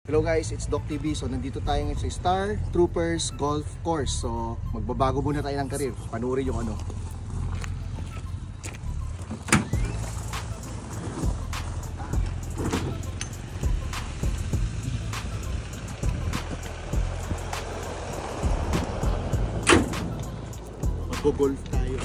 Hello guys, it's Doc TV. So nandito tayo ngayon sa Star Troopers Golf Course. So magbabago muna tayo ng karir. Panurin yung ano. Magbo-golf tayo.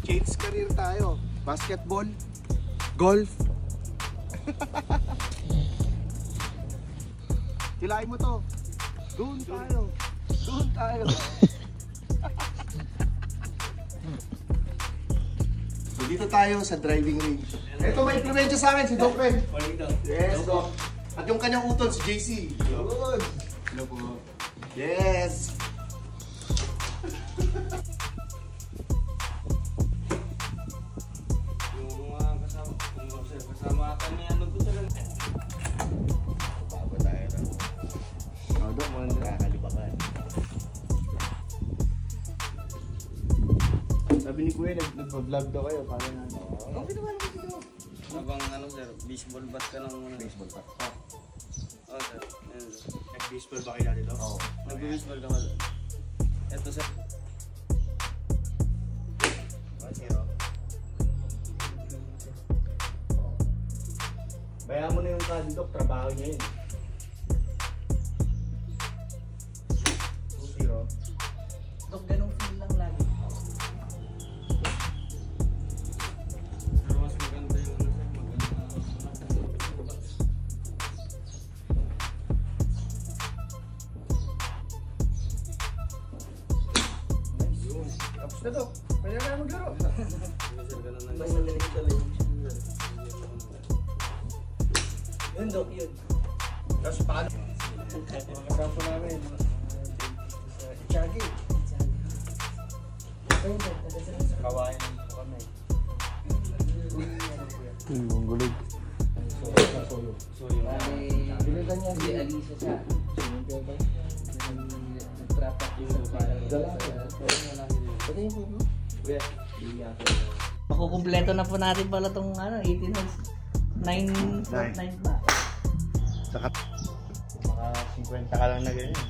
Change career tayo. Basketball, golf. Kilain mo to. Doon tayo. Doon tayo. Dito tayo sa driving range. Ito may implemento sa akin si Doc Ren. Yes, Doc. At yung kanyang utol si JC. Good. Hello po. Yes. Kasama ka niya ano gusto lang. Bago tayo na. Oh, Doc, mo nakakalibakan. Sabi ni Kuya, nagpa-vlog daw kayo. Para na ano. Okay naman, okay naman. Habang ano sir, baseball bat ka lang muna. Baseball pa. Oo sir. Nag-baseball ba kayo dati daw? Oo. Nag-baseball ka ba? Ito sir. Bayaan mo na yung kadi, Doc. Trabaho niya yun. 2-0. Dok, ganong feel lang lagi. Pero mas maganda yung ano sir, maganda. Tapos na, Doc. Pwede na maglaro. Sir, ganun lang. Basta ganito talaga. Yun, Dok, yun. Tapos paano? Mga kampo namin. Chagi. Ayun, Dok, nagdasal sa Kawain lang po kami. Yung gulig. So yung Bilitan niya si Alisa siya. Nag-trap-up din sa parang pati yung po. Makukumpleto na po natin pala itong 18 holes. 9 ba? Saka mga 50 ka lang na ganyan.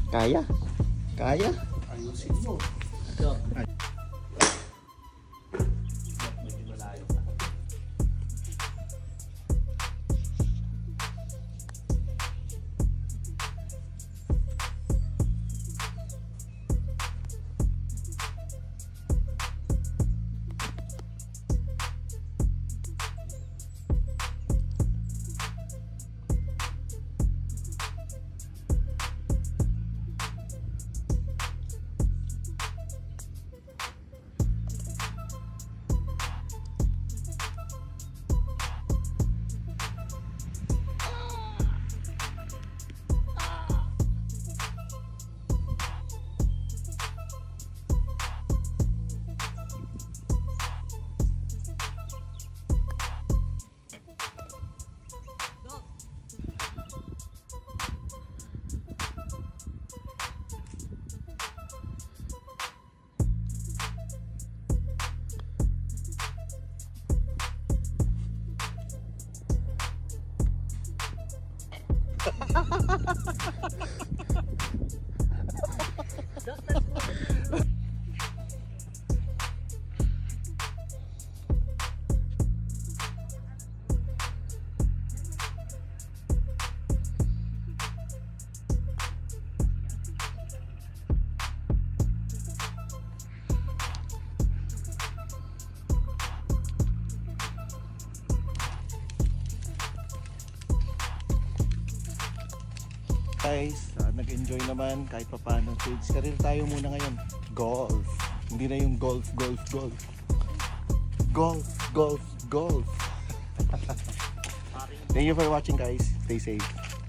Kaya? Kaya? Ayusin mo. Guys, nag-enjoy naman kahit papaano. Change career tayo muna ngayon. Golf. Hindi na yung golf. Golf. Thank you for watching guys. Stay safe.